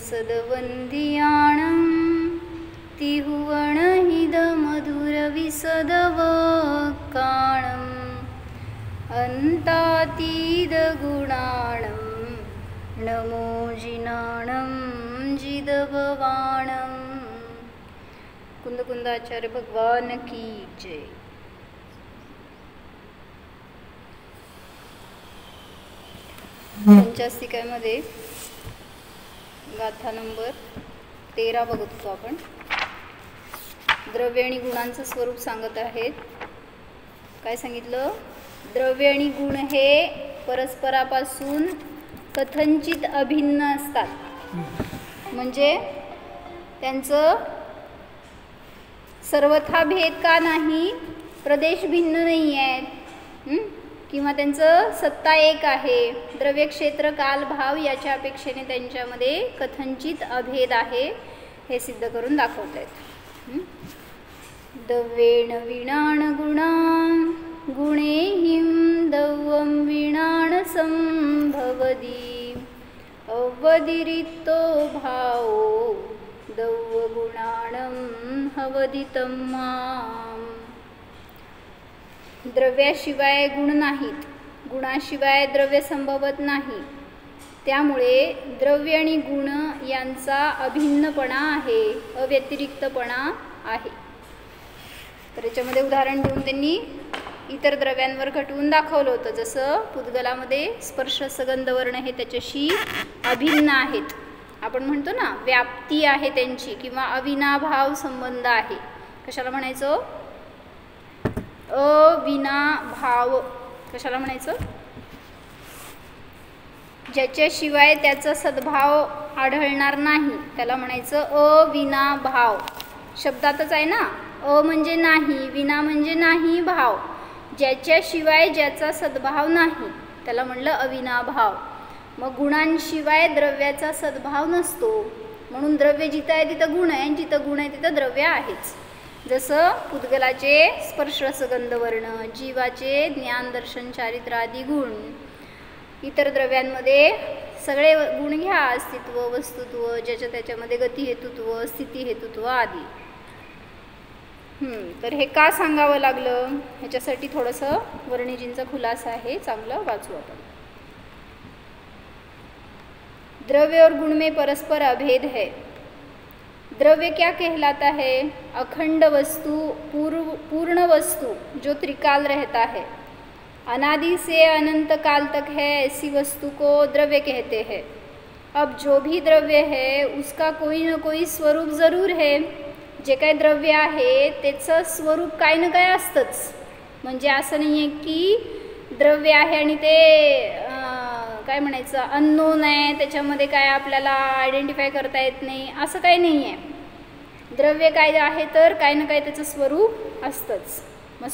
सदवंदियाणं तिहुवणहिद मधुरविसदवकाणम् अन्तातीदगुणाणं नमो जिनाणं जिदभवाणं। कुंदकुंदाचार्य भगवान की जय। पंचास्तिकामध्ये गाथा नंबर 13 बघत होतो आपण। द्रव्य आणि गुणांचं स्वरूप सांगत आहेत। काय सांगितलं? द्रव्य आणि गुण हे परस्परापासून कथनचित अभिन्न असतात, म्हणजे त्यांचं सर्वथा भेद का नाही, प्रदेश भिन्न नाही आहेत, किंवा त्यांचं सत्ता एक आहे। द्रव्य क्षेत्र काल भाव याच्या अपेक्षेने त्यांच्यामध्ये कथनचित अभेद आहे, हे सिद्ध करून दाखवत आहेत। दव्येण विणाण गुणां गुणेहिं दव्वं विणाण संभवति अवधिरितो भावो दव्व गुणाणं हवदितं माम्। द्रव्याशिवाय गुण नाहीत, गुणाशिवाय द्रव्य संभवत नाही, त्यामुळे द्रव्य आणि गुण यांचा अभिन्नपणा आहे, अव्यतिरिक्तपणा आहे। तर याच्यामध्ये उदाहरण देऊन त्यांनी इतर द्रव्यांवर घटवून दाखवलं होतं। जसं पुद्गलामध्ये स्पर्श सगंध वर्ण हे त्याच्याशी अभिन्न आहेत, आपण म्हणतो ना व्याप्ती आहे त्यांची, किंवा अविनाभाव संबंध आहे। कशाला म्हणायचं? अविनाभाव कशाला म्हणायचं? ज्याच्याशिवाय त्याचा सद्भाव आढळणार नाही त्याला म्हणायचं अविनाभाव। शब्दातच आहे ना, अ म्हणजे नाही, विना म्हणजे नाही, भाव ज्याच्याशिवाय ज्याचा सद्भाव नाही त्याला म्हणलं अविनाभाव। मग गुणांशिवाय द्रव्याचा सद्भाव नसतो, म्हणून द्रव्य जिथं आहे तिथं गुण आहे, जिथं गुण आहे तिथं द्रव्य आहेच। जसं पुद्गलाचे स्पर्श रसगंध वर्ण, जीवाचे ज्ञान दर्शन चारित्र आदी गुण, इतर द्रव्यांमध्ये सगळे गुण घ्या, अस्तित्व, वस्तुत्व, ज्याच्या त्याच्यामध्ये गती हेतुत्व, स्थिती हेतुत्व आदी। तर हे का सांगावं लागलं, ह्याच्यासाठी थोडंसं वर्णिजींचा खुलासा आहे, चांगलं वाचू आपण। द्रव्य और गुण में परस्पर अभेद है। द्रव्य क्या कहलाता है? अखंड वस्तु, पूर्ण वस्तु जो त्रिकाल रहता है, अनादि से अनंत काल तक है, ऐसी वस्तु को द्रव्य कहते हैं। अब जो भी द्रव्य है उसका कोई ना कोई स्वरूप जरूर है। जे काय द्रव्य आहे त्याचं स्वरूप काय ना काय असतंच, म्हणजे असं नाही आहे की द्रव्य आहे आणि ते काय म्हणायचं अननोन आहे, त्याच्यामध्ये काय आपल्याला आयडेंटिफाय करता येत नाही, असं काही नाही आहे। द्रव्य काय आहे तर काय ना काय त्याचं स्वरूप असतंच, मग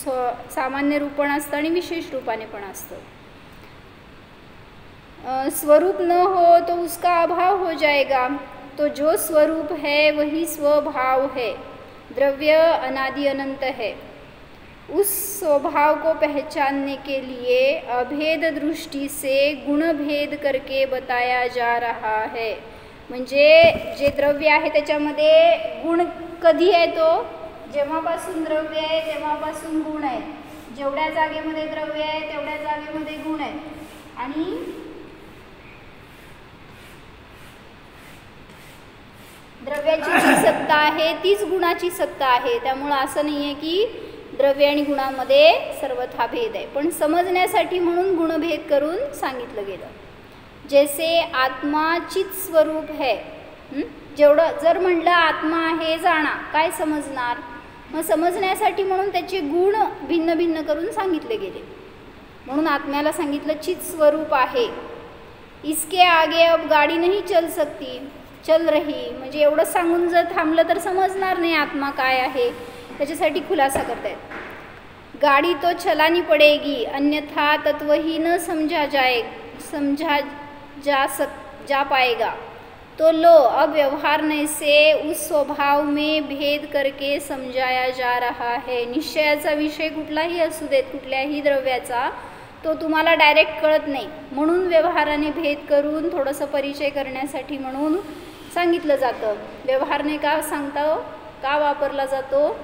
सामान्य रूप पण असतं आणि विशेष रूपाने पण असतं। स्वरूप न हो तो उसका अभाव हो जाएगा, तो जो स्वरूप है वही स्वभाव है। द्रव्य अनादि अनंत है, उस स्वभाव को पहचानने के लिए अभेद दृष्टि से गुण भेद करके बताया जा रहा है। म्हणजे जे द्रव्य आहे त्याच्यामध्ये गुण कधी आहे? तो जेव्हापासून द्रव्य आहे तेव्हापासून गुण आहे। जेवढ्या जागेमध्ये द्रव्य आहे तेवढ्या जागेमध्ये गुण आहेत, आणि द्रव्याची जी सत्ता आहे तीच गुणाची सत्ता आहे। त्यामुळे असं नाही आहे की द्रव्य आणि गुणामध्ये सर्वथा भेद आहे, पण समजण्यासाठी म्हणून गुणभेद करून सांगितलं गेलं। जैसे आत्मा चित स्वरूप है, जेवढं जर म्हणलं आत्मा आहे जाणा, काय समजणार? मग समजण्यासाठी म्हणून त्याचे गुण भिन्न भिन्न करून सांगितले गेले, म्हणून आत्म्याला सांगितलं चित स्वरूप आहे। इसके आगे अब गाडी नहीं चल सकती, चल रही, म्हणजे एवढं सांगून जर थांबलं तर समजणार नाही आत्मा काय आहे, त्याच्यासाठी खुलासा करतायत। गाड़ी तो चलानी पड़ेगी, अन्यथा तत्व ही न समझा जा पाएगा। तो लो अब व्यवहारने से उस स्वभाव में भेद करके समजाया जा रहा है। निश्चयाचा विषय कुठलाही असू देत, कुठल्याही द्रव्याचा, तो तुम्हाला डायरेक्ट कळत नाही, म्हणून व्यवहाराने भेद करून थोडंसं परिचय करण्यासाठी म्हणून सांगितलं जातं. व्यवहारने का सांगतो, का वापरला जातो?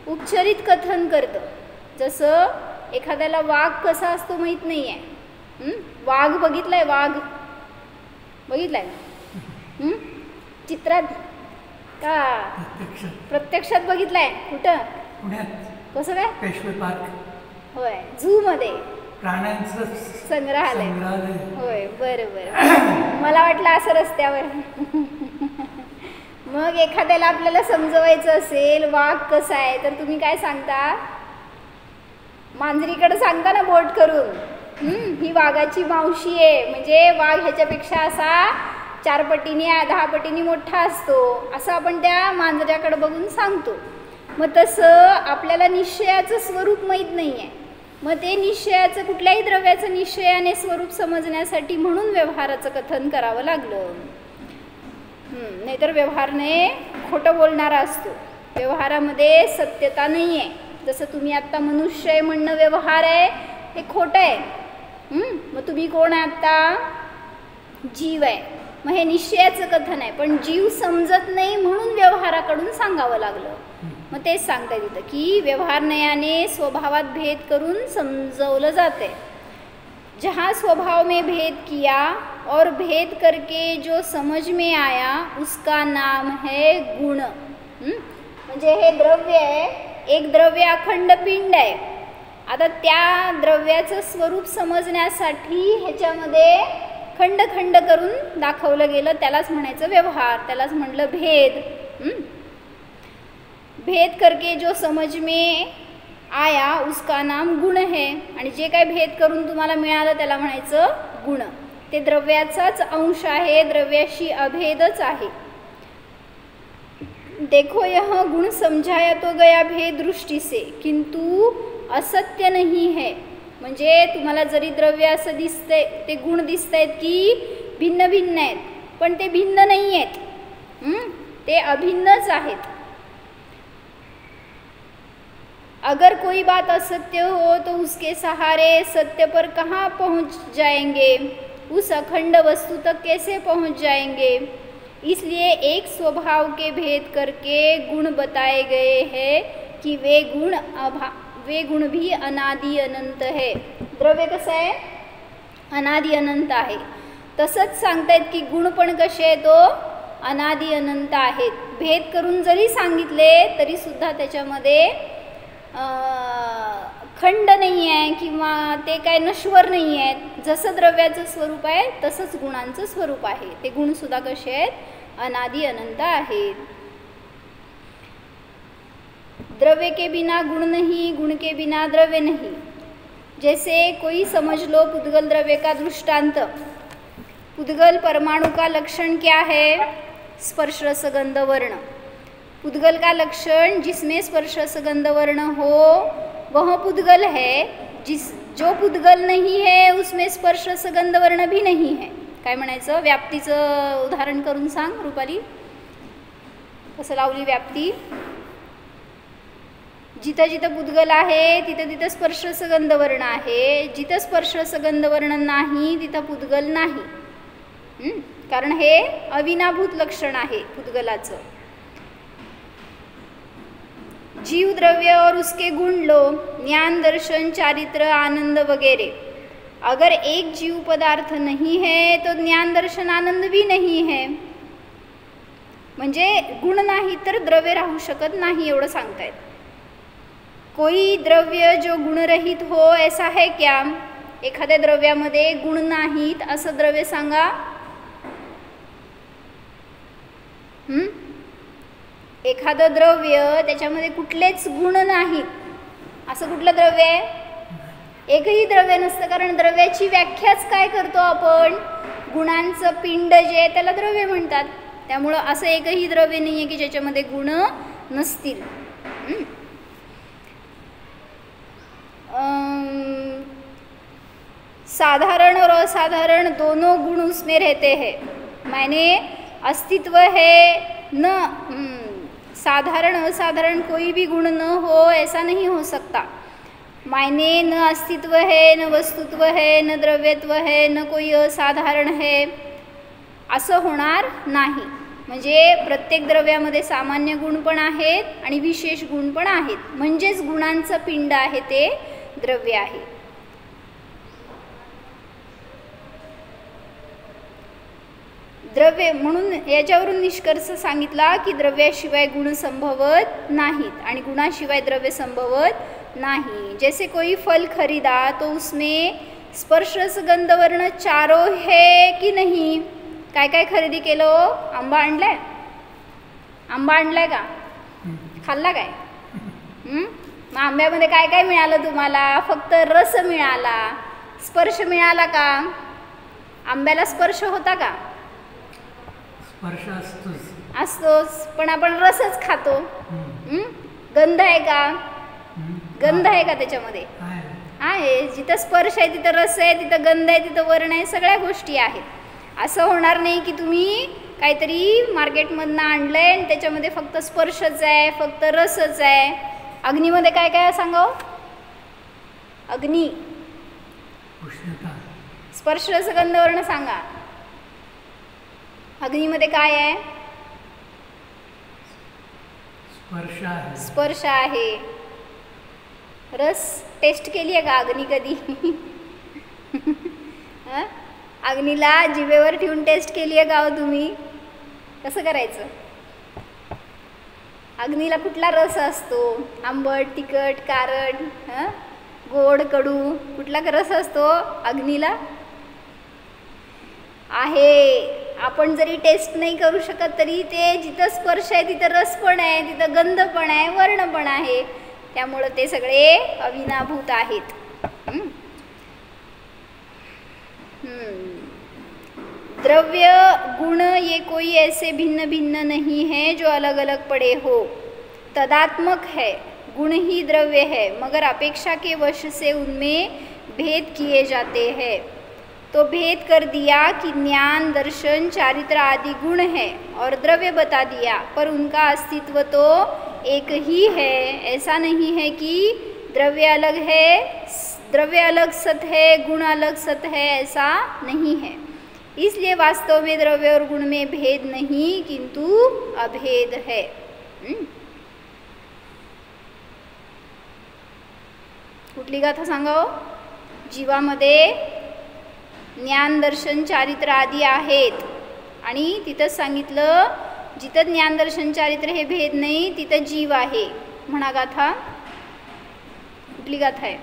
उपचारित कथन करतं. जसं एखाद्याला वाघ कसा असतो माहीत नाही आहे, वाघ बघितलाय, वाघ बघितलाय चित्रात का प्रत्यक्षात बघितलाय? कुठं? कसं काय? पेशवे पार्क. होय, झू मध्ये, प्राण्यांचं संग्रहालय. होय, बरं बरं. मला वाटलं असं रस्त्यावर. मग एखाद्याला आपल्याला समजवायचं असेल वाघ कसा आहे, तर तुम्ही काय सांगता? मांजरीकडे सांगता ना बोट करून, ही वाघाची मावशी आहे, म्हणजे वाघ ह्याच्यापेक्षा असा 4 पटीने 10 पटीने मोठा असतो, असं आपण त्या मांजऱ्याकडे बघून सांगतो. मग तसं आपल्याला निश्चयाचं स्वरूप माहीत नाही आहे. मग ते निश्चयाचं, कुठल्याही द्रव्याचं निश्चयाने स्वरूप समजण्यासाठी म्हणून व्यवहाराचं कथन करावं लागलं. नाहीतर व्यवहारने खोटं बोलणारा असतो. व्यवहारामध्ये सत्यता नाही आहे. जसं तुम्ही आत्ता मनुष्य आहे म्हणणं व्यवहार आहे, हे खोटं आहे. मग तुम्ही कोण आहे आत्ता? जीव आहे. मग हे निश्चयाचं कथन आहे, पण जीव समजत नाही म्हणून व्यवहाराकडून सांगावं लागलं. मग तेच सांगता तिथं की व्यवहारनयाने स्वभावात भेद करून समजवलं जाते. जहाँ स्वभाव में भेद किया और भेद करके जो समझ में आया उसका नाम है गुण. म्हणजे हे द्रव्य आहे, एक द्रव्य अखंड पिंड आहे. आता त्या द्रव्याचं स्वरूप समजण्यासाठी ह्याच्यामध्ये खंड खंड करून दाखवलं गेलं, त्यालाच म्हणायचं व्यवहार, त्यालाच म्हणलं भेद. भेद करके जो समझ में आया उसका नाम गुण है. आणि जे काही भेद करून तुम्हाला मिळालं त्याला म्हणायचं गुण. ते द्रव्याचाच अंश आहे, द्रव्याशी अभेदच आहे. देखो यह गुण समझाया तो गया भेद दृष्टि से किंतु असत्य नहीं है. म्हणजे तुम्हाला जरी द्रव्य असं दिसतंय, ते गुण दिसत आहेत की भिन्न भिन्न आहेत, पण ते भिन्न नाही आहेत, ते अभिन्नच आहेत. अगर कोई बात असत्य हो तो उसके सहारे सत्य पर कहाँ पहुँच जाएंगे, उस अखंड वस्तु तक कैसे पहुँच जाएंगे. इसलिए एक स्वभाव के भेद करके गुण बताए गए हैं कि वे गुण भी अनादि अनंत है. द्रव्य कसं आहे? अनादि अनंत आहे. तसंच सांगतायत की गुण पण कसे आहे, तो अनादि अनंत आहेत. भेद करून जरी सांगितले तरी सुद्धा त्याच्यामध्ये खंड नाही आहे किंवा ते काय नश्वर नाही आहेत. जसं द्रव्याचं स्वरूप आहे तसंच गुणांचं स्वरूप आहे. ते गुणसुद्धा कसे आहेत? अनादि अनंत आहेत. द्रव्य के बिना गुण नहीं, गुण के बिना द्रव्य नहीं. जैसे कोई समझ लो पुद्गल द्रव्य का दृष्टांत. पुद्गल परमाणु का लक्षण क्या है? स्पर्श रस गंध वर्ण. पुद्गल का लक्षण जिसमें स्पर्श रस गंध वर्ण हो वह पुद्गल है. जो पुद्गल नहीं है उसमें स्पर्श रस गंध वर्ण भी नहीं है. काय म्हणायचं? व्याप्तीचं उदाहरण करून सांग रुपाली. कसं लावली व्याप्ती? जिथं जिथं पुद्गल आहे तिथं तिथं स्पर्श रस गंध वर्ण आहे. जिथं स्पर्श रस गंध वर्ण नाही तिथं पुद्गल नाही. कारण हे अविनाभूत लक्षण आहे पुद्गलाचं. जीव द्रव्य और उसके गुण लो, ज्ञान दर्शन चारित्र आनंद वगैरह. अगर एक जीव पदार्थ नहीं है तो ज्ञान दर्शन आनंद भी नहीं है. म्हणजे गुण नाही तर द्रव्य राहू शकत नाही एवढं सांगतायत. कोई द्रव्य जो गुणरहित हो ऐसा है क्या? एखाद्या द्रव्यामध्ये गुण नाहीत असं द्रव्य सांगा. एखादं द्रव्य त्याच्यामध्ये कुठलेच गुण नाहीत असं कुठलं द्रव्य आहे? एकही द्रव्य नसतं. कारण द्रव्याची व्याख्याच काय करतो आपण? गुणांचं पिंड जे आहे त्याला द्रव्य म्हणतात. त्यामुळं असं एकही द्रव्य नाही आहे की ज्याच्यामध्ये गुण नसतील. साधारण और असाधारण दोनों गुण उसमें रहते हैं. माने अस्तित्व है न, साधारण असाधारण कोई भी गुण न हो ऐसा नहीं हो सकता. मायने न अस्तित्व है, न वस्तुत्व है, न द्रव्यत्व है, न कोई असाधारण है. असं होणार नाही. म्हणजे प्रत्येक द्रव्यामध्ये सामान्य गुण पण आहेत आणि विशेष गुण पण आहेत, म्हणजेच गुणांचं पिंड आहे ते द्रव्य आहे. द्रव्य म्हणून याच्यावरून निष्कर्ष सांगितला की द्रव्याशिवाय गुण संभवत नाहीत आणि गुणाशिवाय द्रव्य संभवत नहीं. जैसे कोई फल खरीदा तो उसमें स्पर्श रस गंध वर्ण चारों है की नहीं. काय काय खरेदी केलं. आंबा आणलाय. आंबा आणलाय का. खाल्ला काय. मग आंब्यामध्ये काय काय मिळालं तुम्हाला. फक्त रस मिळाला. स्पर्श मिळाला का. आंब्याला स्पर्श होता का. स्पर्श असतोच पण आपण रसच खातो. गंध आहे का. गंध आहे का त्याच्यामध्ये. आहे. जिथं स्पर्श आहे तिथं रस आहे, तिथं गंध आहे, तिथं वर्ण आहे, सगळ्या गोष्टी आहेत. असं होणार नाही की तुम्ही काहीतरी मार्केटमधनं आणलं आहे आणि त्याच्यामध्ये फक्त स्पर्शच आहे, फक्त रसच आहे. अग्नीमध्ये काय काय सांगाव. अग्नी स्पर्श रस गंध वर्ण सांगा. अग्नीमध्ये काय आहे. स्पर्श आहे. रस टेस्ट केली आहे का अग्नी कधी. अग्नीला जिभेवर ठेवून टेस्ट केली आहे का हो तुम्ही. कसं करायचं. अग्नीला कुठला रस असतो. आंबट, तिखट, कारट, गोड, कडू, कुठला रस असतो अग्नीला. आहे. आपण जरी टेस्ट नाही करू शकत तरी ते जिथं स्पर्श आहे तिथं रस पण आहे, तिथं गंध पण आहे, वर्ण पण आहे. त्यामुळं ते सगळे अविनाभूत आहेत. द्रव्य गुण ये कोई ऐसे भिन्न भिन्न नहीं है जो अलग अलग पड़े हो. तदात्मक है. गुण ही द्रव्य है मगर अपेक्षा के वश से उनमें भेद किए जाते हैं. तो भेद कर दिया कि ज्ञान, दर्शन, चारित्र आदि गुण है और द्रव्य बता दिया, पर उनका अस्तित्व तो एक ही है. ऐसा नहीं है कि द्रव्य अलग है, द्रव्य अलग सत है, गुण अलग सत है, ऐसा नहीं है. इसलिए वास्तव में द्रव्य और गुण में भेद नहीं किंतु अभेद है. कुठली गाथा सांगाओ. जीवामध्ये ज्ञान, दर्शन, चारित्र आदी आहेत आणि तिथंच सांगितलं जिथं ज्ञान, दर्शन, चारित्र हे भेद नाही तिथं जीव आहे. म्हणा गाथा. कुठली गाथा आहे.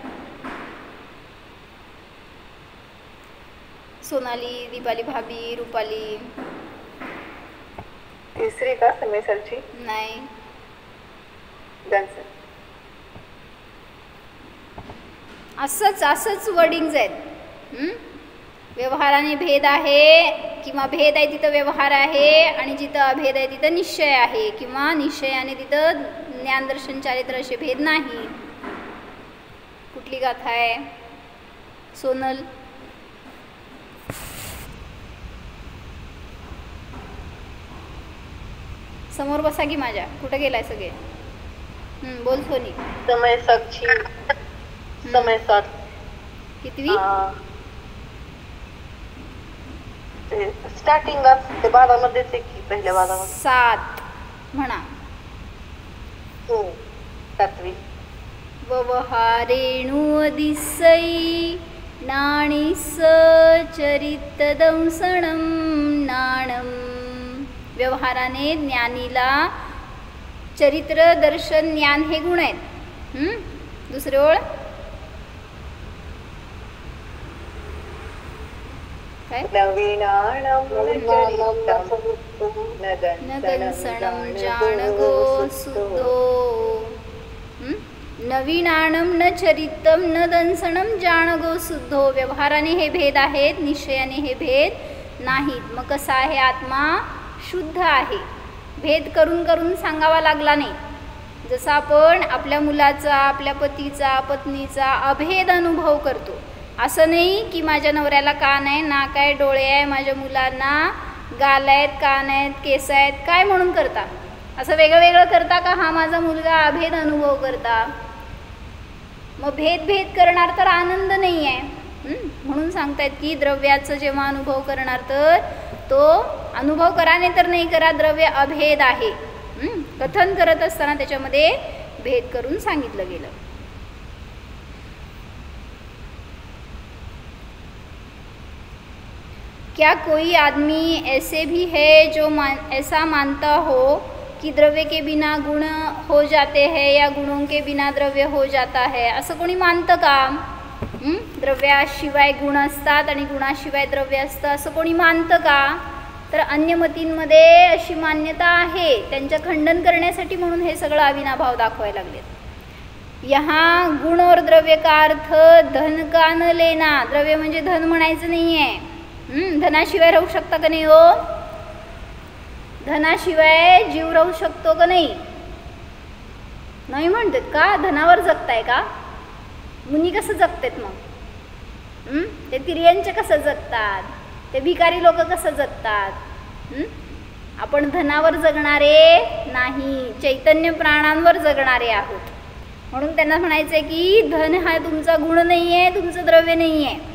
सोनाली, दीपाली भाभी, रूपाली. तिसरी का समेसरची. नाही. असंच वर्डिंग्ज आहेत. व्यवहाराने भेद आहे किंवा भेद आहे तिथं व्यवहार आहे आणि जिथं अभेद आहे तिथं निश्चय आहे किंवा निश्चयाने तिथं ज्ञान, दर्शन, चारित्र असे भेद नाही. कुठली गाथा आहे. सोनल. समोर बसा की माझ्या. कुठं गेलाय सगळे. बोल सोनी. समय साक्षी. समय सात. कितवी. स्टार्टिंग ते बारामध्येच आहे की पहिल्या बारामध्ये. 7 म्हणा. हो 7वी. व्यवहारेणु दिसई नाणीस चरित दंसणम नाणम. व्यवहाराने ज्ञानीला चरित्र, दर्शन, ज्ञान हे गुण आहेत. दुसरी ओळ. नवीनाणं न दंसणं जाणगो सुद्धो. नवीनाणं न चरितम न दंसणं जाणगो सुद्धो. व्यवहाराने हे भेद आहेत, निश्चयाने हे भेद नाहीत. मग कसा आहे आत्मा. शुद्ध आहे. भेद करून करून सांगावा लागला नाही. जसं आपण आपल्या मुलाचा, आपल्या पतीचा, पत्नीचा अभेद अनुभव करतो. असं नाही की माझ्या नवऱ्याला कान आहे, नाक आहे, डोळे आहे, माझ्या मुलांना गाल आहेत, कान आहेत, केस आहेत, काय म्हणून करता. असं वेगळं वेगळं करता का. हा माझा मुलगा अभेद अनुभव करता. मग भेद करणार तर आनंद नाही आहे. म्हणून सांगतायत की द्रव्याचं जेव्हा अनुभव करणार तर तो अनुभव करा नाही तर नाही करा, द्रव्य अभेद आहे. कथन करत असताना त्याच्यामध्ये भेद करून सांगितलं गेलं. क्या कोई आदमी ऐसे भी है जो ऐसा मानता हो कि द्रव्य के बिना गुण हो जाते हैं या गुणों के बिना द्रव्य हो जाता है? असं कोणी मानतं का? द्रव्याशिवाय गुण असतात आणि गुणाशिवाय द्रव्य असतं असं कोणी मानतं का? तर अन्य मतींमध्ये अशी मान्यता आहे. त्यांचं खंडन करण्यासाठी म्हणून हे सगळं अविनाभाव दाखवायला लागलेत. यहाँ गुण और द्रव्य का अर्थ धन का न लेना. द्रव्य म्हणजे धन म्हणायचं नाही आहे. धनाशिवाय राहू शकता का नाही हो? धनाशिवाय जीव राहू शकतो का नाही? नाही म्हणतात का? धनावर जगताय का? मुनी कसं जगतात मग? ते तिर्यंचे कसं जगतात? ते भिकारी लोक कसं जगतात? आपण धनावर जगणारे नाही, चैतन्य प्राणांवर जगणारे आहोत. म्हणून त्यांना म्हणायचं आहे की धन हा तुमचा गुण नाही आहे, तुमचं द्रव्य नाही आहे.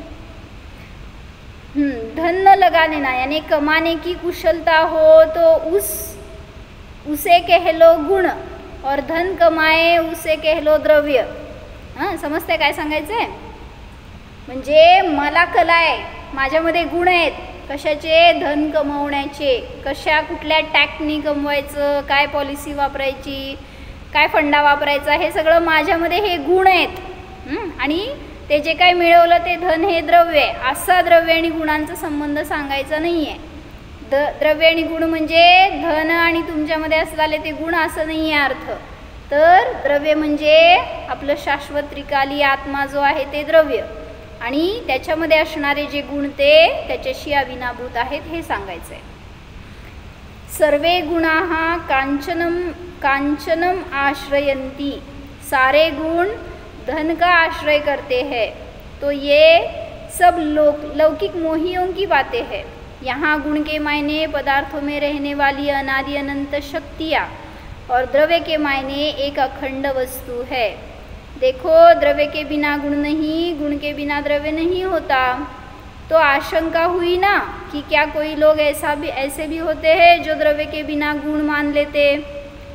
धन न लगाने ना यानी कमाने की कुशलता हो तो उसे कह लो गुण और धन कमाए उसे कह लो द्रव्य. समजते काय सांगायचं आहे? म्हणजे मला कला आहे, माझ्यामध्ये गुण आहेत. कशाचे? धन कमवण्याचे. कशा कुठल्या टॅक्टनी कमवायचं, काय पॉलिसी वापरायची, काय फंडा वापरायचा, हे सगळं माझ्यामध्ये हे गुण आहेत. आणि ते जे काय मिळवलं ते धन हे द्रव्य आहे. असा द्रव्य आणि गुणांचा संबंध सांगायचा नाही आहे. द्रव्य आणि गुण म्हणजे धन आणि तुमच्यामध्ये असलेले ते गुण असं नाही आहे अर्थ. तर द्रव्य म्हणजे आपलं शाश्वत त्रिकाली आत्मा जो आहे ते द्रव्य, आणि त्याच्यामध्ये असणारे जे गुण ते त्याच्याशी अविनाभूत आहेत हे सांगायचं आहे. सर्वे गुणाः कांचनम आश्रयन्ति. सारे गुण धन का आश्रय करते हैं. तो ये सब लौकिक मोहियों की बातें हैं. यहाँ गुण के मायने पदार्थों में रहने वाली अनादि अनंत शक्तियाँ और द्रव्य के मायने एक अखंड वस्तु है. देखो, द्रव्य के बिना गुण नहीं, गुण के बिना द्रव्य नहीं होता. तो आशंका हुई ना कि क्या कोई लोग ऐसे भी होते हैं जो द्रव्य के बिना गुण मान लेते.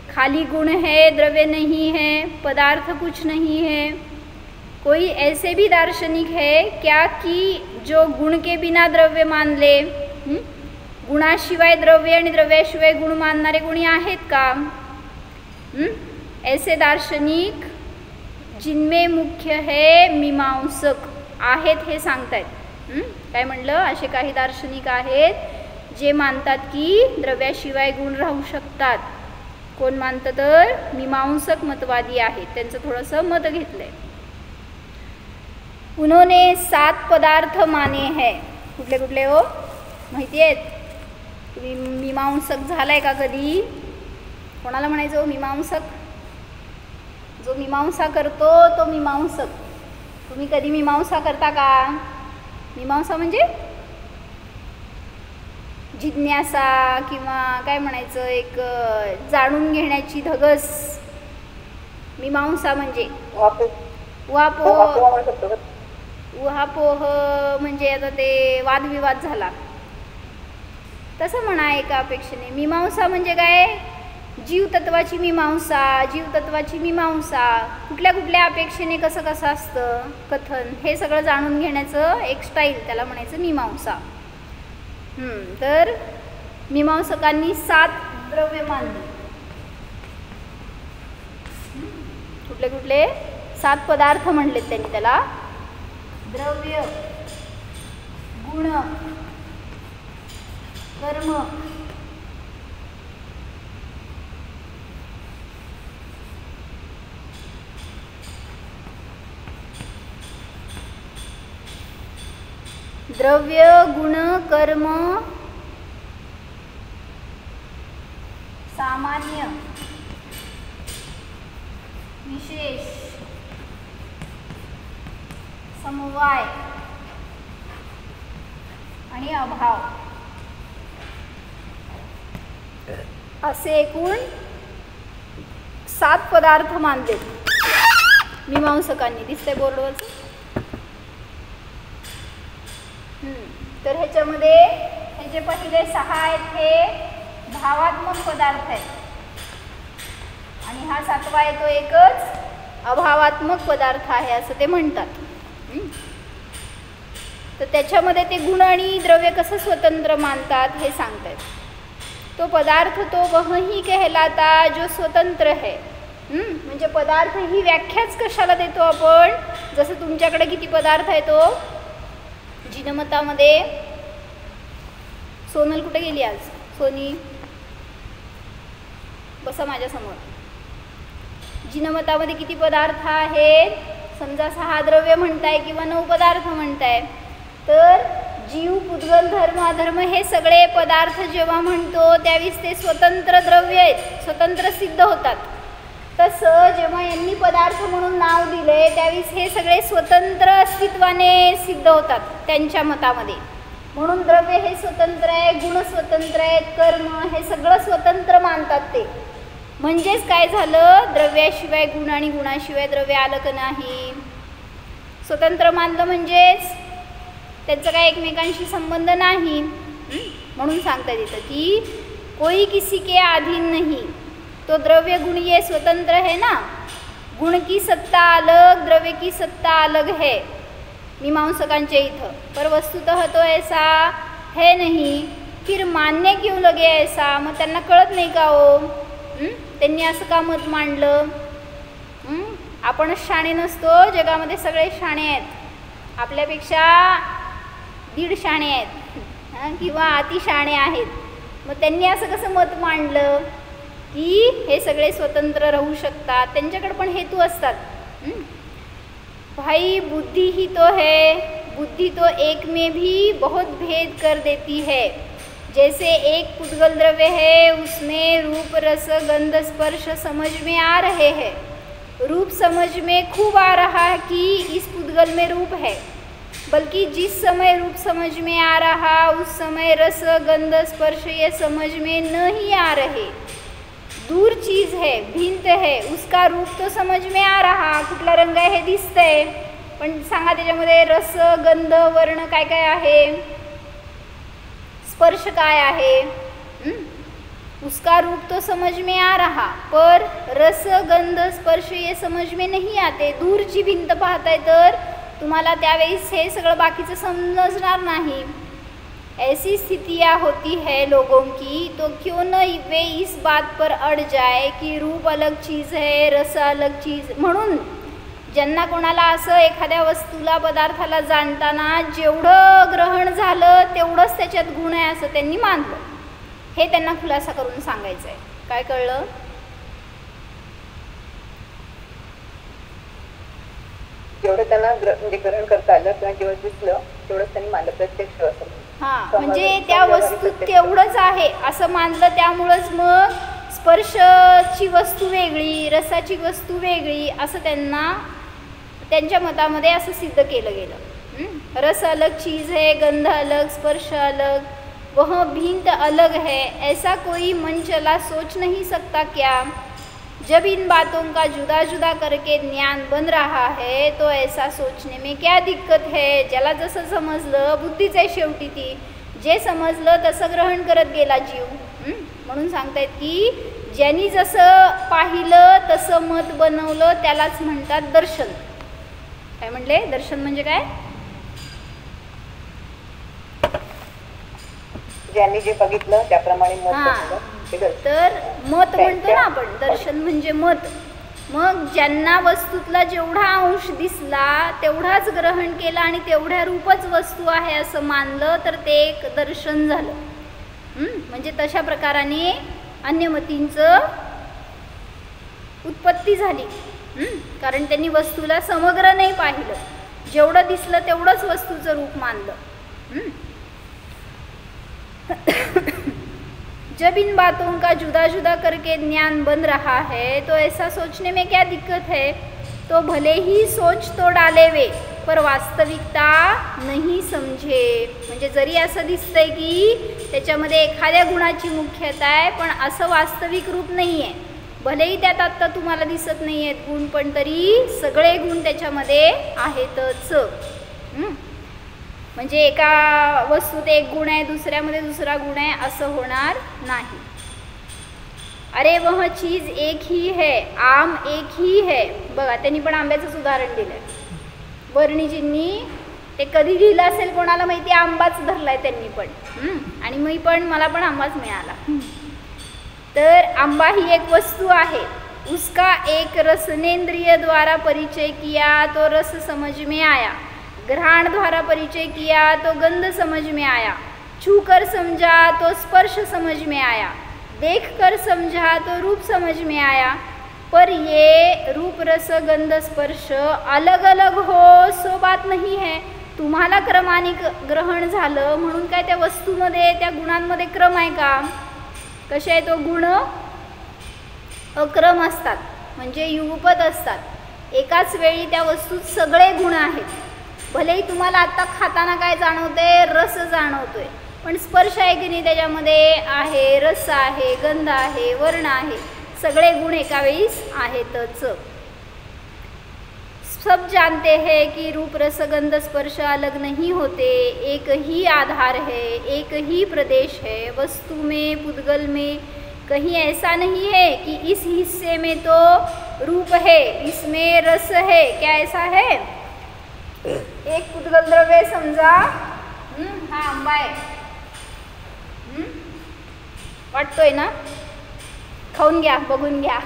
खाली गुण है, द्रव्य नहीं है, पदार्थ कुछ नहीं है. कोई ऐसे भी दार्शनिक है क्या कि जो गुण के बिना द्रव्य मान ले. गुणाशिवाय द्रव्य आणि द्रव्याशिवाय गुण मानणारे कोणी आहेत का? ऐसे दार्शनिक जिनमें मुख्य है मीमांसक आहेत हे सांगतायत. काय म्हणलं? असे काही दार्शनिक आहेत जे मानतात की द्रव्याशिवाय गुण राहू शकतात. कोण मानतं? तर मीमांसक मतवादी आहेत. त्यांचं थोडंसं मत घेतलंय. उन्होंने 7 पदार्थ माने है. कुठले कुठले हो माहिती आहेत? तुम्ही मीमांसक झालाय का कधी? कोणाला म्हणायचं हो मीमांसक? जो मीमांसा करतो तो मीमांसक. तुम्ही कधी मीमांसा करता का? मीमांसा म्हणजे जिज्ञासा किंवा काय म्हणायचं, एक जाणून घेण्याची धगस. मीमांसा म्हणजे उहापोह म्हणजे आता ते वादविवाद झाला तसं म्हणा एका अपेक्षेने. मीमांसा म्हणजे काय? जीवतत्वाची मीमांसा. जीवतत्वाची मीमांसा कुठल्या कुठल्या अपेक्षेने कसं कसं असतं कथन, हे सगळं जाणून घेण्याचं एक स्टाईल, त्याला म्हणायचं मीमांसा. तर मीमांसकांनी 7 द्रव्य मानले. कुठले कुठले? 7 पदार्थ म्हणलेत त्यांनी त्याला. द्रव्य, गुण, कर्म, द्रव्य, गुण, कर्म, सामान्य, विशेष, समवाय आणि अभाव असे एकूण 7 पदार्थ मानलेत मीमांसकांनी. दिसतंय बोर्डवरचं? तर ह्याच्यामध्ये हे जे पहिले 6 आहेत हे भावात्मक पदार्थ आहेत आणि हा 7वा आहे तो एकच अभावात्मक पदार्थ आहे असं ते म्हणतात. तर त्याच्यामध्ये ते गुण आणि द्रव्य कसं स्वतंत्र मानतात हे सांगतात. तो पदार्थ तो वह ही कहलाता जो स्वतंत्र है. म्हणजे पदार्थ ही व्याख्याच कशाला देतो आपण, जसं तुमच्याकडे किती पदार्थ आहे तो जिनमतामध्ये. सोनल कुठे गेली आज? सोनी बसा माझ्यासमोर. जिनमतामध्ये किती पदार्थ आहेत? समजा 6 द्रव्य म्हणताय किंवा 9 पदार्थ म्हणताय, तर जीव, पुद्गल, धर्म, अधर्म हे सगळे पदार्थ जेव्हा म्हणतो त्यावेळेस ते स्वतंत्र द्रव्य आहेत, स्वतंत्र सिद्ध होतात. तसं जेव्हा यांनी पदार्थ म्हणून नाव दिले त्यावेळेस हे सगळे स्वतंत्र अस्तित्वाने सिद्ध होतात त्यांच्या मतामध्ये. म्हणून द्रव्य हे स्वतंत्र आहे, गुण स्वतंत्र आहेत, कर्म हे सगळं स्वतंत्र मानतात ते. म्हणजेच काय झालं, द्रव्याशिवाय गुण आणि गुणाशिवाय द्रव्य आलं का नाही. स्वतंत्र मानलं म्हणजेच त्यांचा काय एकमेकांशी संबंध नाही. म्हणून सांगता येतं की कोई किसी के अधीन नहीं, तो द्रव्य गुण ये स्वतंत्र है ना. गुण की सत्ता अलग, द्रव्य की सत्ता अलग है मीमांसकांच्या इथं. पर वस्तुतः तो ऐसा है नहीं, फिर मानने क्यों लगे ऐसा. मग त्यांना कळत नाही का हो, त्यांनी असं का मत मांडलं. आपणच शाणे नसतो, जगामध्ये सगळे शाणे आहेत, आपल्यापेक्षा 1.5 शाणे आहेत किंवा अतिशाणे आहेत. मग त्यांनी असं कसं मत मांडलं की हे सगळे स्वतंत्र राहू शकतात, त्यांच्याकडे पण हेतू असतात. भाई बुद्धि ही तो है, बुद्धि तो एक में भी बहुत भेद कर देती है. जैसे एक पुद्गल द्रव्य है, उसमें रूप, रस, गंध, स्पर्श समझ में आ रहे हैं. रूप समझ में खूब आ रहा है कि इस पुद्गल में रूप है, बल्कि जिस समय रूप समझ में आ रहा उस समय रस, गंध, स्पर्श ये समझ में नहीं आ रहे. दूर चीज़ है, भिंत है, उसका रूप तो समझ में आ रहा, कुठला रंग आहे हे दिसतंय, पण सांगा त्याच्यामध्ये रस, गंध, वर्ण काय काय आहे, स्पर्श काय आहे. उसका रूप तो समझ में आ रहा, पर रस, गंध, स्पर्श ये समझ में नहीं आते. दूरची भिंत पाहताय तर तुम्हाला त्यावेळेस हे सगळं बाकीचं समजणार नाही. ऐसी स्थितियाँ होती है लोगों की, तो क्यों न वे इस बात पर अड़ जाए कि रूप अलग चीज़ है, रस अलग चीज़. म्हणून ज्यांना कोणाला असं एखाद्या वस्तूला, पदार्थाला जाणताना जेवढं ग्रहण झालं तेवढंच त्याच्यात गुण आहे असं त्यांनी मानलं, हे त्यांना खुलासा करून सांगायचं आहे. काय कळलं? जेवढं त्यांना म्हणजे ग्रहण करता आलं किंवा जेवढं दिसलं तेवढंच त्यांनी मानलं प्रत्यक्ष असं. हां, म्हणजे त्या वस्तू तेवढंच आहे असं मानलं, त्यामुळंच मग स्पर्शची वस्तू वेगळी, रसाची वस्तू वेगळी असं त्यांना त्यांच्या मतामध्ये असं सिद्ध केलं गेलं. रस अलग चीज़ है, गंध अलग, स्पर्श अलग, वह भिंत अलग है, ऐसा कोई मन चला सोच नहीं सकता क्या. जब इन बातों का जुदा जुदा करके ज्ञान बन रहा है तो ऐसा सोचने में क्या दिक्कत है. ज्याला जसं समजलं, बुद्धीच आहे शेवटी ती, जे समजलं तसं ग्रहण करत गेला जीव. म्हणून सांगतायत की ज्यांनी जसं पाहिलं तसं मत बनवलं त्यालाच म्हणतात दर्शन. काय म्हणले? दर्शन म्हणजे काय? ज्यांनी जे बघितलं त्याप्रमाणे मत बनवलं. तर मत म्हणतो ना आपण, दर्शन म्हणजे मत. मग ज्यांना वस्तूतला जेवढा अंश दिसला तेवढाच ग्रहण केला आणि तेवढ्या रूपच वस्तू आहे असं मानलं तर ते एक दर्शन झालं. म्हणजे तशा प्रकाराने अन्यमतींचं उत्पत्ती झाली. कारण त्यांनी वस्तूला समग्र नाही पाहिलं, जेवढं दिसलं तेवढंच वस्तूचं रूप मानलं. जब इन बातों का जुदा जुदा करके ज्ञान बन रहा है तो ऐसा सोचने में क्या दिक्कत है. तो भले ही सोच तो डाले वे पर वास्तविकता नहीं समझे. म्हणजे जरी असं दिसतंय की त्याच्यामध्ये एखाद्या गुणाची मुख्यता आहे पण असं वास्तविक रूप नाही आहे. भलेही त्यात आत्ता तुम्हाला दिसत नाही आहेत गुण, पण तरी सगळे गुण त्याच्यामध्ये आहेतच. म्हणजे एका वस्तूत एक गुण आहे दुसऱ्यामध्ये दुसरा गुण आहे असं होणार नाही. अरे वह चीज एक ही है, आम एक ही है. बघा त्यांनी पण आंब्याचंच उदाहरण दिलंय. वर्णिजींनी ते कधी लिहिलं असेल कोणाला माहिती, आंबाच धरलाय त्यांनी पण. आणि मला पण आंबाच मिळाला. तर आंबा ही एक वस्तू आहे. उसका एक रसनेन्द्रिय द्वारा परिचय किया तो रस समझ में आया, घ्राण द्वारा परिचय किया तो गंध समझ में आया, छू कर समझा तो स्पर्श समझ में आया, देख कर समझा तो रूप समझ में आया. पर ये रूप रस गंध स्पर्श अलग अलग हो सो बात नहीं है. तुम्हाला क्रमाने ग्रहण झालं म्हणून काय त्या वस्तूमध्ये त्या गुणांमध्ये क्रम आहे का? कसे आहे तो गुण अक्रम असतात म्हणजे युगपत असतात. एकाच वेळी त्या वस्तूत सगळे गुण आहेत. भलेही तुम्हाला आत्ता खाताना काय जाणवते, रस जाणवतोय, पण स्पर्श आहे की नाही त्याच्यामध्ये आहे, रस आहे, गंध आहे, वर्ण आहे, सगळे गुण एका वेळीस आहेतच. सब जानते हैं कि रूप रस गंध स्पर्श अलग नहीं होते, एक ही आधार है, एक ही प्रदेश है. वस्तु में पुद्गल में कहीं ऐसा नहीं है कि इस हिस्से में तो रूप है, इसमें रस है. क्या ऐसा है? एक पुद्गल द्रव्य समजा, हा आंबा आहे, वाटतोय ना, खाऊन घ्या, बघून घ्या.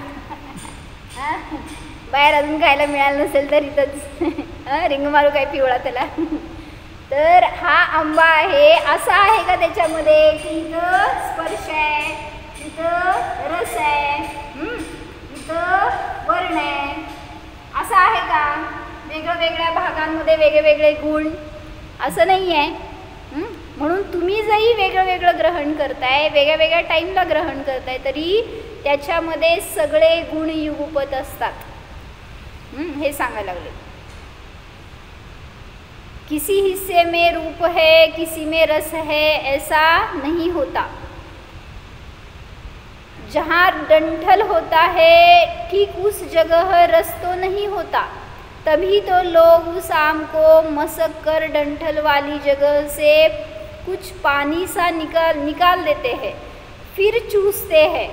बाहेर अजून खायला मिळालं नसेल तर इथंच रिंग मारू काय पिवळा त्याला. तर हा आंबा आहे, असा आहे का त्याच्यामध्ये की इथं स्पर्श आहे, इथं रस आहे, इथं वर्ण आहे, असं आहे का? वेगवेगळ्या भागांमध्ये वेगवेगळे गुण असं नाही आहे. म्हणून तुम्ही जरी वेगळं ग्रहण करताय, वेगळ्या टाईमला ग्रहण करताय, तरी त्याच्यामध्ये सगळे गुण युगपत असतात. हे सांगायला लागले. किसी हिस्से में रूप है, किसी में रस है, ऐसा नहीं होता. जहाँ डंठल होता है ठीक उस जगह रस तो नहीं होता, तभी तो लोग उस आम को मसक कर डंठल वाली जगह से कुछ पानी सा निकाल देते हैं, फिर चूसते हैं.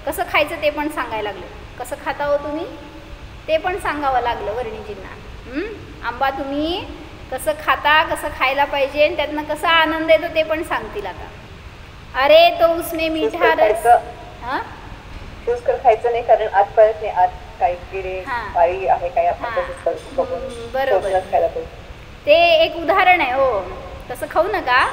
कसं खायचं ते पण सांगायला लागलं. कसं खाता हो तुम्ही ते पण सांगावं लागलं वर्णिजींना. आंबा तुम्ही कसं खाता, कसं खायला पाहिजे आणि त्यातनं कसा आनंद येतो ते पण सांगतील आता. अरे तो उसमें मीठा रस, चूज कर खायचं नाही कारण आत परत नाही, आत काही किडे पाळी आहे काय आपण बरोबर. ते एक उदाहरण आहे. हो, तसं खाऊ नका,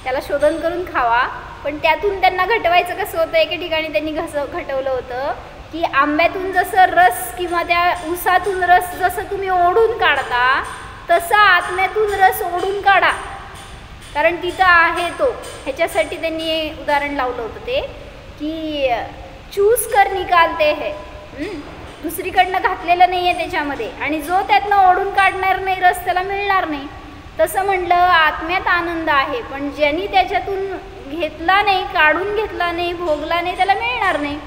त्याला शोधन करून खावा. पण त्यातून त्यांना घटवायचं कसं होतं, एके ठिकाणी त्यांनी घटवलं होतं की आंब्यातून जसं रस किंवा त्या ऊसातून रस जसं तुम्ही ओढून काढता तसा आत्म्यातून रस ओढून काढा, कारण तिथं आहे तो. ह्याच्यासाठी त्यांनी उदाहरण लावलं होतं ते की चूज कर निकालते है. दुसरीकडनं घातलेलं नाही आहे त्याच्यामध्ये, आणि जो त्यातनं ओढून काढणार नाही रस त्याला मिळणार नाही. तसं म्हटलं आत्म्यात आनंद आहे, पण ज्यांनी त्याच्यातून घेतला नाही, काढून घेतला नाही, भोगला नाही, त्याला मिळणार नाही.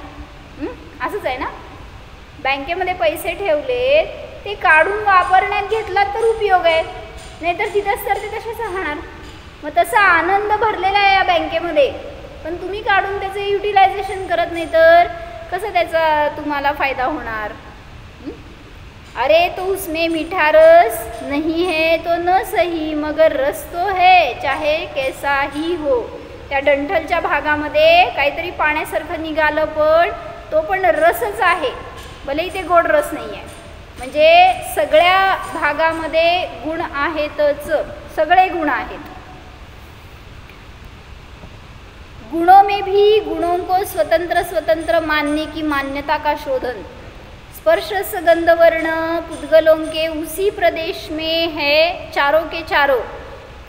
असंच आहे ना, बँकेमध्ये पैसे ठेवले, ते काढून वापरण्यात घेतला तर उपयोग आहे, नाहीतर तिथंच तर ते तसेच राहणार. मग तसा आनंद भरलेला आहे या बँकेमध्ये, पण तुम्ही काढून त्याचं युटिलायझेशन करत नाही तर कसं त्याचा तुम्हाला फायदा होणार? अरे तो उसमें मीठा रस नहीं है तो न सही मगर रस तो है चाहे कैसा ही हो. त्या डंठलच्या भागामध्ये काहीतरी पाण्यासारखं निघालं, पण तो पण रसच आहे, भलेही ते गोड रस नाही आहे. म्हणजे सगळ्या भागामध्ये गुण आहेतच, सगळे गुण आहेत. गुणों में भी गुणों को स्वतंत्र मानने की मान्यता का शोधन. स्पर्श गंध वर्ण पुद्गलों के उसी प्रदेश में है चारों के चारों,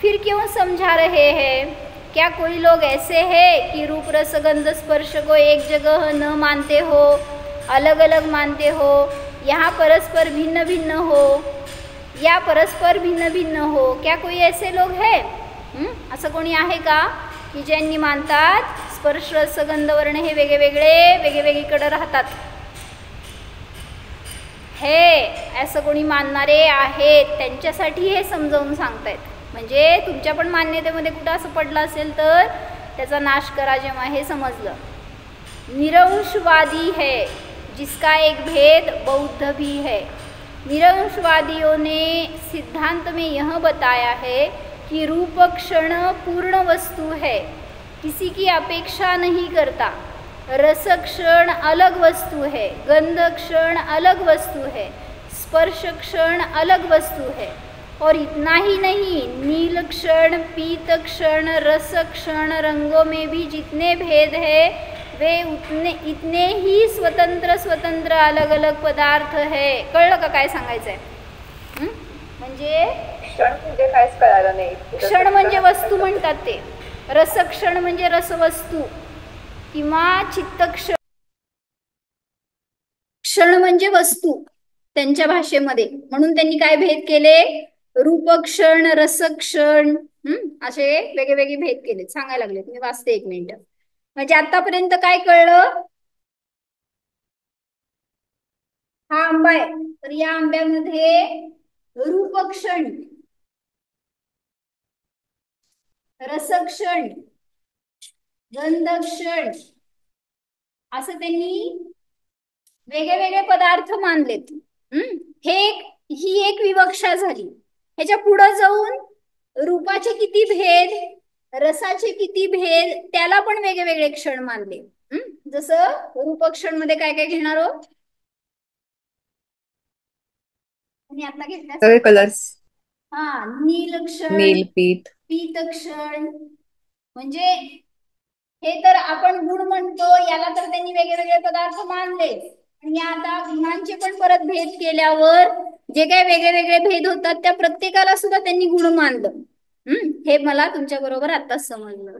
फिर क्यों समझा रहे हैं? क्या कोई लोग ऐसे हैं कि रूप रस गंध स्पर्श को एक जगह न मानते हो, अलग अलग मानते हो, यहाँ परस्पर भिन्न भिन्न हो या परस्पर भिन्न भिन्न हो? क्या कोई ऐसे लोग हैं? असं कोणी आहे का की ज्यांनी मानतात स्पर्श रस गंध वर्ण हे वेगवेगळीकडे राहतात? हे असं कोणी मानणारे आहेत, त्यांच्यासाठी हे समजावून सांगतायत. म्हणजे तुमच्या पण मान्यतेमध्ये कुठं असं पडलं असेल तर त्याचा नाश करा जेव्हा हे समजलं. निरंशवादी है जिसका एक भेद बौद्ध भी है. निरंशवादियों ने सिद्धांत में यह बताया है कि रूप क्षण पूर्ण वस्तु है, किसी की अपेक्षा नहीं करता. रस क्षण अलग वस्तु है, गंध क्षण अलग वस्तु है, स्पर्श क्षण अलग वस्तु है. और इतना ही नहीं, नील क्षण, पीत क्षण, रस क्षण, रंगों में भी जितने भेद है वे इतने ही स्वतंत्र स्वतंत्र अलग अलग पदार्थ है. कळलं का काय सांगायचं आहे? म्हणजे क्षण म्हणजे कायच कळालं नाही. क्षण म्हणजे वस्तू म्हणतात ते. रसक्षण म्हणजे रसवस्तू किंवा चित्तक्षण. क्षण म्हणजे वस्तू त्यांच्या भाषेमध्ये. म्हणून त्यांनी काय भेद केले? रूपक्षण, रसक्षण, असे वेगवेगळे भेद केले. सांगायला लागले. मी वाचते 1 मिनिट. म्हणजे आतापर्यंत काय कळलं? हा आंबा आहे तर या आंब्यामध्ये रूपक्षण, रसक्षण, गंधक्षण असं त्यांनी वेगळे वेगळे पदार्थ मानलेत. ही एक विवक्षा झाली. ह्याच्या पुढे जाऊन रूपाचे किती भेद, रसाचे किती भेद, त्याला पण वेगळे वेगळे क्षण मानले. जसं रूपक्षण मध्ये काय काय घेणार हो? आणि आता घेतल्या कलर्स. हा, नीलक्षण, नील, पीत, पीतक्षण. म्हणजे हे तर आपण गुण म्हणतो, याला तर त्यांनी वेगळे वेगळे पदार्थ मानले. आणि आता गुणांचे पण परत भेद केल्यावर जे काही वेगळे वेगळे भेद होतात त्या प्रत्येकाला सुद्धा त्यांनी गुण मानलं. हे मला तुमच्या बरोबर आताच समजलं.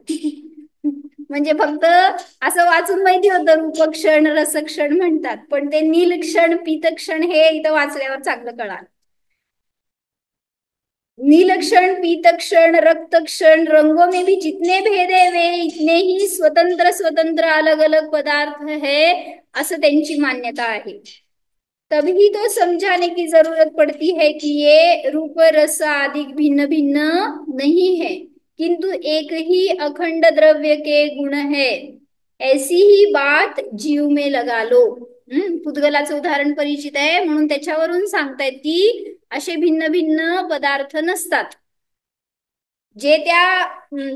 म्हणजे फक्त असं वाचून माहिती होतं रूपक्षण, रसक्षण म्हणतात, पण ते नीलक्षण, पीतक्षण हे इथं वाचल्यावर चांगलं कळालं. नीलक्षण, पीतक्षण, रक्तक्षण, रंगों में भी जितने भेद है वे इतने ही स्वतंत्र स्वतंत्र अलग अलग पदार्थ है, असं त्यांची मान्यता आहे. तभी तो समझाने की जरूरत पड़ती है कि ये रूप रस आदि भिन्न भिन्न नहीं है, किंतु एक ही अखंड द्रव्य के गुण है. ऐसी ही बात जीव में लगा लो. पुद्गलाचं उदाहरण परिचित आहे म्हणून त्याच्यावरून सांगतायत की असे भिन्न भिन्न पदार्थ नसतात. जे त्या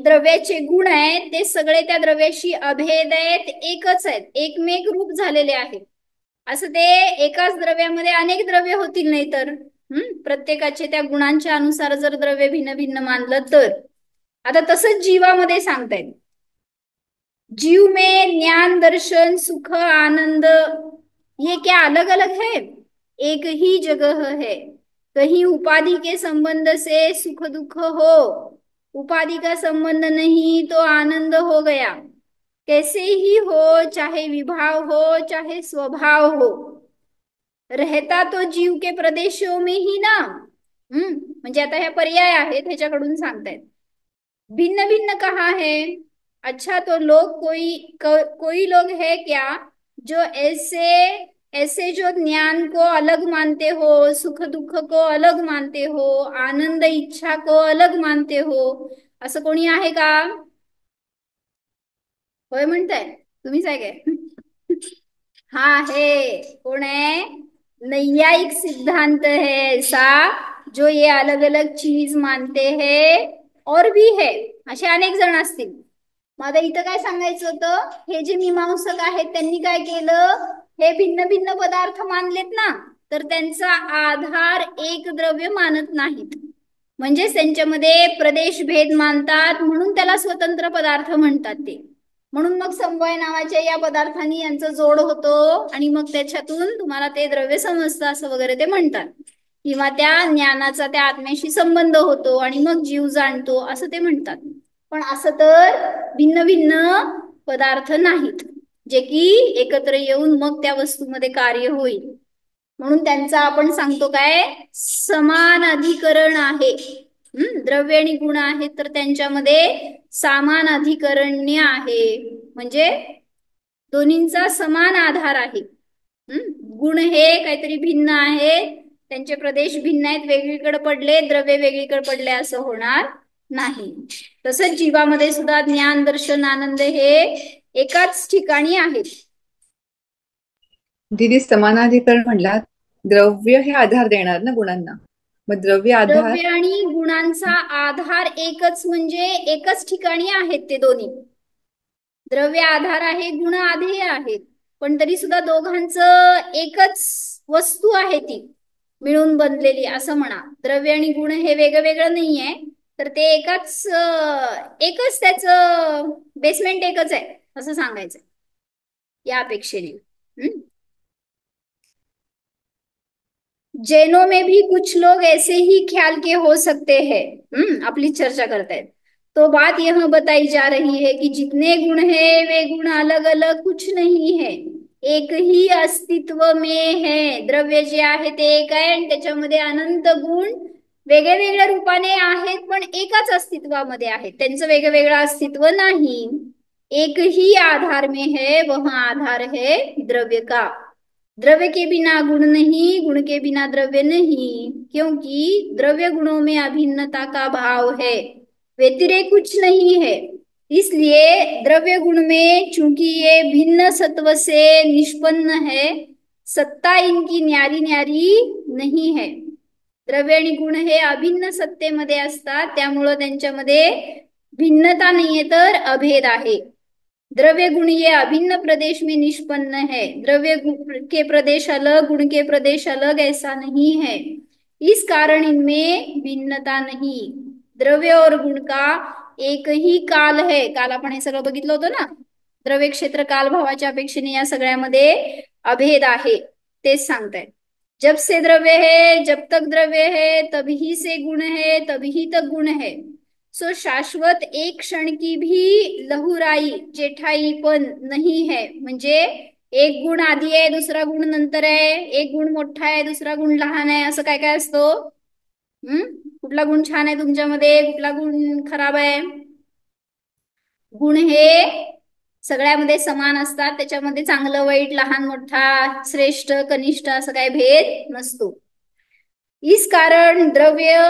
द्रव्याचे गुण आहेत ते सगळे त्या द्रव्याशी अभेद आहेत, एकच आहेत, एकमेक रूप झालेले आहेत. असं ते एकाच द्रव्यामध्ये अनेक द्रव्य होतील नाही तर प्रत्येकाचे त्या गुणांच्या अनुसार जर द्रव्य भिन्न भिन्न मानलं तर. आता तसंच जीवामध्ये सांगतायत. जीव में ज्ञान, दर्शन, सुख, आनंद ये क्या अलग अलग है? एक ही जगह है. कहीं उपाधि के संबंध से सुख दुख हो, उपाधि का संबंध नहीं तो आनंद हो गया. कैसे ही हो, चाहे विभाव हो चाहे स्वभाव हो, रहता तो जीव के प्रदेशों में ही ना. म्हणजे आता ह्या पर्याय आहेत ह्याच्याकडून सांगतायत. भिन्न भिन्न कहा है? अच्छा, तो लोग कोई लोग है क्या जो ऐसे जो ज्ञान को अलग मानते हो, सुख दुख को अलग मानते हो, आनंद इच्छा को अलग मानते हो, असं कोणी आहे का? होय म्हणताय तुम्हीच आहे काय? हा है. कोण आहे? नैयायिक सिद्धांत है ऐसा जो ये अलग अलग चीज मानते हैं. और भी है, असे अनेक जण असतील. मग इथं काय सांगायचं होतं? हे जे मीमांसक आहेत त्यांनी काय केलं? हे भिन्न भिन्न पदार्थ मानलेत ना, तर त्यांचा आधार एक द्रव्य मानत नाहीत. म्हणजेच त्यांच्यामध्ये प्रदेश भेद मानतात, म्हणून त्याला स्वतंत्र पदार्थ म्हणतात ते. म्हणून मग समवाय नावाच्या या पदार्थांनी यांचा जोड होतो आणि मग त्याच्यातून तुम्हाला ते द्रव्य समजतं असं वगैरे ते म्हणतात. किंवा त्या ज्ञानाचा त्या आत्म्याशी संबंध होतो आणि मग जीव जाणतो असं ते म्हणतात. पण असं तर भिन्न भिन्न पदार्थ नाहीत जे की एकत्र येऊन मग त्या वस्तूमध्ये कार्य होईल. म्हणून त्यांचा आपण सांगतो काय? समान अधिकरण आहे. द्रव्य आणि गुण आहेत तर त्यांच्यामध्ये समान अधिकरण्य आहे, म्हणजे दोन्हींचा समान आधार आहे. गुण हे काहीतरी भिन्न आहे, त्यांचे प्रदेश भिन्न आहेत, वेगळीकडे पडले, द्रव्य वेगळीकडे पडले असं होणार नाही. तसंच जीवामध्ये सुद्धा ज्ञान, दर्शन, आनंद हे एकाच ठिकाणी आहेत. दीदी समानाधिकरण म्हणलात, द्रव्य हे आधार देणार ना गुणांना, मग द्रव्य आधार. द्रव्य आणि गुणांचा आधार एकच, म्हणजे एकाच ठिकाणी आहेत ते दोन्ही. द्रव्य आधार आहे, गुण आधेय आहेत, पण तरी सुद्धा दोघांचं एकच वस्तू आहे ती मिळून बनलेली असं म्हणा. द्रव्य आणि गुण हे वेगळं वेगळं नाहीये, तर ते एकच त्याचं बेसमेंट एकच आहे असं सांगायचं या अपेक्षेने. जैनों में भी कुछ लोग ऐसे ही ख्याल के हो सकते हैं, अपनी चर्चा करते हैं. तो बात यह बताई जा रही है कि जितने गुण है वे गुण अलग अलग कुछ नहीं है, एक ही अस्तित्व में है. द्रव्य जे आहे ते एक आहे आणि त्याच्यामध्ये अनंत गुण वेगळ्या वेगळ्या रूपाने आहेत, पण एकाच अस्तित्वामध्ये आहेत, त्यांचं वेगळं वेगळं अस्तित्व नाही. एक ही आधार में है, वह आधार है द्रव्य का. द्रव्य के बिना गुण नहीं, गुण के बिना द्रव्य नहीं, क्योंकि द्रव्य गुणों में अभिन्नता का भाव है, व्यतिरेक कुछ नहीं है. इसलिए द्रव्य गुण में चूंकि ये भिन्न सत्व से निष्पन्न है, सत्ता इनकी न्यारी न्यारी नहीं है. द्रव्य आणि गुण हे अभिन्न सत्तेमध्ये असतात, त्यामुळं त्यांच्यामध्ये भिन्नता नाहीये तर अभेद आहे. द्रव्य गुण ये अभिन्न प्रदेश में निष्पन्न है, द्रव्य के प्रदेश अलग, गुण के प्रदेश अलग ऐसा नहीं है. इस कारण इनमें भिन्नता नहीं. द्रव्य और गुण का एक ही काल है. काल आपण हे सगळं बघितलं होतं ना. द्रव्य क्षेत्र काल भावाच्या अपेक्षेने या सगळ्यामध्ये अभेद आहे तेच सांगतायत. जब से द्रव्य है, जब तक द्रव्य है, तभी से गुण है, तभी तक गुण है. सो शाश्वत एक क्षण की भी लहुराई जेठाई पण नहीं है. म्हणजे एक गुण आधी आहे, दुसरा गुण नंतर आहे, एक गुण मोठा आहे, दुसरा गुण लहान आहे, असं काय काय असतो. कुठला गुण छान आहे तुमच्यामध्ये, कुठला गुण खराब आहे. गुण हे सगळ्यामध्ये समान असतात, त्याच्यामध्ये चांगलं वाईट, लहान मोठा, श्रेष्ठ कनिष्ठ असं काही भेद नसतो. इस कारण द्रव्य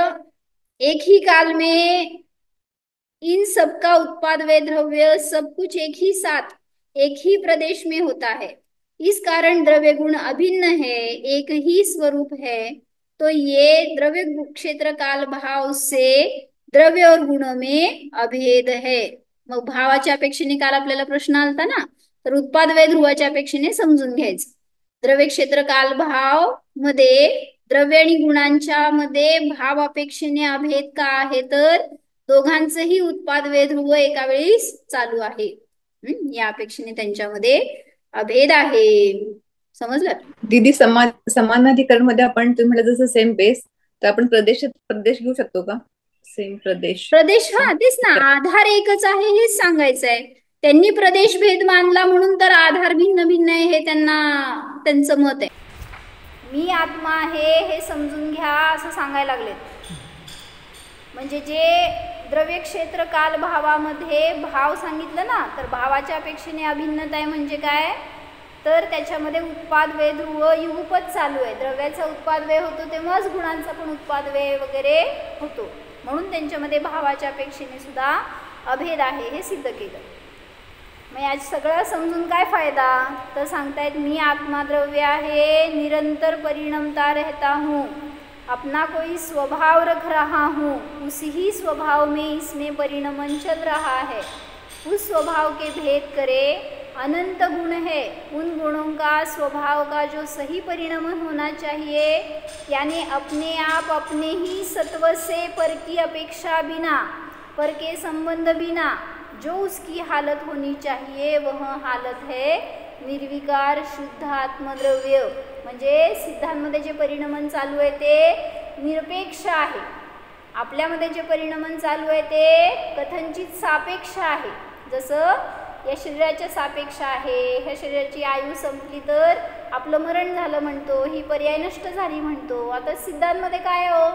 एक ही काल में इन सबका उत्पाद व द्रव्य सब कुछ एक ही साथ एक ही प्रदेश में होता है. इस कारण द्रव्य गुण अभिन्न है, एक ही स्वरूप है. तो ये द्रव्य क्षेत्र काल भाव से द्रव्य और गुणों में अभेद है. मग भावाच्या अपेक्षेने काल आपल्याला प्रश्न आलता ना, तर उत्पाद व ध्रुवाच्या अपेक्षेने समजून घ्यायचं. द्रव्य क्षेत्र काल भाव मध्ये द्रव्य आणि गुणांच्या मध्ये भाव अपेक्षेने अभेद का आहे, तर दोघांचेही उत्पाद व ध्रुव एका वेळीस चालू आहे. या अपेक्षेने त्यांच्यामध्ये अभेद आहे. समजलं दीदी? समानाधिकरण मध्ये आपण तुम्ही म्हटलं जसं सेम बेस, तर आपण प्रदेश घेऊ शकतो का? सेम प्रदेश. हा तेच ना, आधार एकच आहे हेच सांगायचं आहे. त्यांनी प्रदेश भेद मानला म्हणून तर आधार भिन्न भिन्न आहे हे त्यांचं मत आहे. मी आत्मा आहे हे समजून घ्या असं सांगायला लागले. म्हणजे जे द्रव्य क्षेत्र काल भावामध्ये भाव सांगितलं ना, तर भावाच्या अपेक्षेने अभिन्नता आहे म्हणजे काय, तर त्याच्यामध्ये उत्पाद वे ध्रुव युगपत चालू आहे. द्रव्याचा उत्पाद वे होतो तेव्हाच गुणांचा पण उत्पाद वे वगैरे होतो, म्हणून त्यांच्यामध्ये भावाच्या अपेक्षेने सुद्धा अभेद आहे हे सिद्ध केलं. मग आज सगळं समजून काय फायदा, तर सांगतायत मी आत्मा द्रव्य आहे, निरंतर परिणमता रहता हूँ, अपना कोई स्वभाव रख रहा हूँ, उसी ही स्वभाव में इसमें परिणमन चल रहा है. उस स्वभाव के भेद करे अनंत गुण है, उन गुणों का स्वभाव का जो सही परिणमन होना चाहिए, यानी अपने आप अपने ही सत्व से पर की अपेक्षा बिना, पर के संबंध बिना जो उसकी हालत होनी चाहिए वह हालत है निर्विकार शुद्ध आत्मद्रव्य. म्हणजे सिद्धांमध्ये जे परिणमन चालू आहे ते निरपेक्ष आहे, आपल्यामध्ये जे परिणमन चालू आहे ते कथनचित सापेक्ष आहे. जसं या शरीराच्या सापेक्ष आहे, ह्या शरीराची आयु संपली तर आपलं मरण झालं म्हणतो, ही पर्याय नष्ट झाली म्हणतो. आता सिद्धांमध्ये काय हो,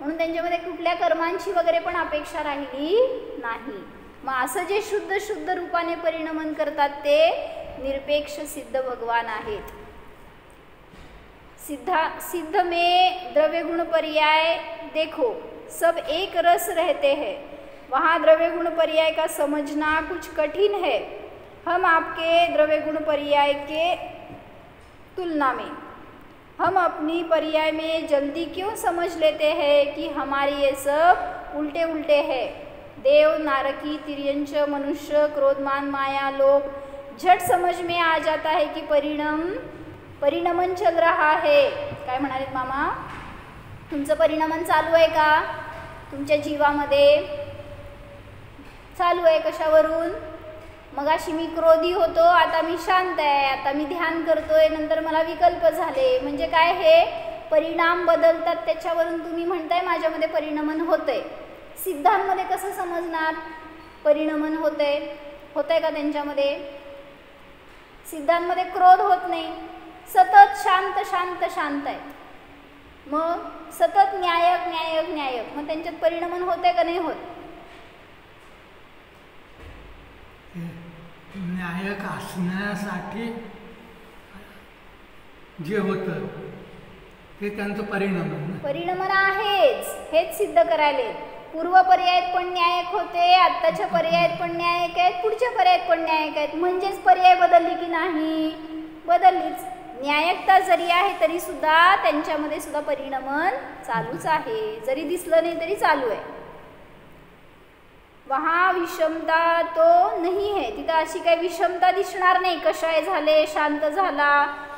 म्हणून त्यांच्यामध्ये कुठल्या कर्मांची वगैरे पण अपेक्षा राहिली नाही. मग असं जे शुद्ध रूपाने परिणमन करतात ते निरपेक्ष सिद्ध भगवान आहेत. सिद्ध में द्रव्य गुण पर्याय देखो सब एक रस रहते हैं, वहाँ द्रव्य गुण पर्याय का समझना कुछ कठिन है। हम आपके द्रव्य गुण पर्याय के तुलना में हम अपनी पर्याय में जल्दी क्यों समझ लेते हैं कि हमारे ये सब उल्टे उल्टे हैं। देव, नारकी, तिर्यंच, मनुष्य, क्रोधमान, माया, लोभ झट समझ में आ जाता है कि परिणमन चल रहा है। काय म्हणाले मामा? तुमचं परिणमन चालू आहे का? तुमच्या जीवामध्ये चालू आहे। कशावरून? मगाशी मी क्रोधी होतो, आता मी शांत आहे, आता मी ध्यान करतोय, नंतर मला विकल्प झाले। म्हणजे काय? हे परिणाम बदलतात, त्याच्यावरून तुम्ही म्हणताय माझ्यामध्ये परिणमन होतंय। सिद्धांमध्ये कसं समजणार परिणमन होतंय? होतंय का त्यांच्यामध्ये? सिद्धांमध्ये क्रोध होत नाही, सतत शांत शांत शांत आहे। मग सतत न्यायक न्यायक न्यायक, मग त्यांच्यात परिणमन होतंय का नाही होत? न्यायक असण्यासाठी जे होतं ते त्यांचं परिणमन आहेच, हेच सिद्ध करायले। पूर्व पर्यायात पण न्यायक होते, आत्ताच्या पर्यायात पण न्यायक आहेत, पुढच्या पर्यायात पण न्यायक आहेत। म्हणजेच पर्याय बदलली की नाही? बदललीच। न्यायकता जरी आहे तरी सुद्धा त्यांच्यामध्ये सुद्धा परिणमन चालूच आहे, जरी दिसलं नाही तरी चालू आहे। वहाँ विषमता तो नहीं है, तिथं अशी काही विषमता दिसणार नाही। कषाय झाले, शांत झाला,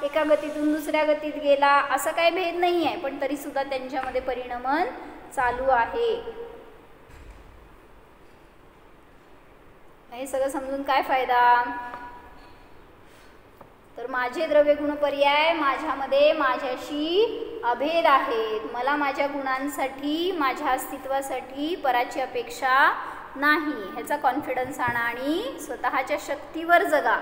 एका गतीतून दुसऱ्या गतीत गेला, असं काही भेद नाही आहे, पण तरी सुद्धा त्यांच्यामध्ये परिणमन चालू आहे। हे सगळं समजून काय फायदा? तर माझे द्रव्य गुण पर्याय माझ्यामध्ये माझ्याशी अभेद आहेत। मला माझ्या गुणांसाठी, माझ्या अस्तित्वासाठी पराची अपेक्षा नाही, ह्याचा कॉन्फिडन्स आणा आणि स्वतःच्या शक्तीवर जगा।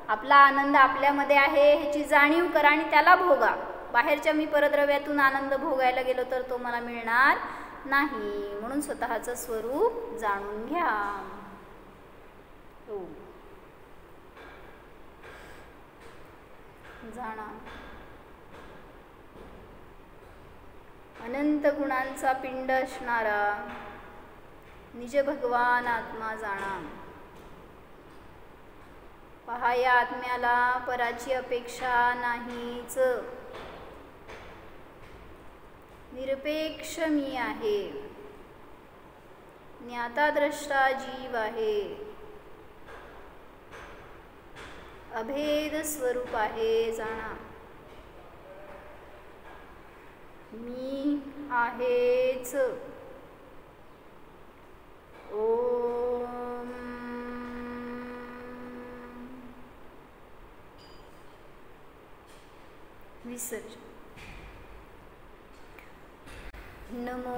आपला आनंद आपल्यामध्ये आहे ह्याची जाणीव करा आणि त्याला भोगा। बाहेरच्या मी परद्रव्यातून आनंद भोगायला गेलो तर तो मला मिळणार नाही, म्हणून स्वतःचं स्वरूप जाणून घ्या। हो, जाणा। अनंत गुणांचा पिंड असणारा निज भगवान आत्मा जाणा। पहा, या आत्म्याला पराची अपेक्षा नाहीच, निरपेक्ष मी आहे, ज्ञाता द्रष्टा जीव आहे, अभेद स्वरूप आहे जाणा। मी आहेच। ओम विसर्जन। नमो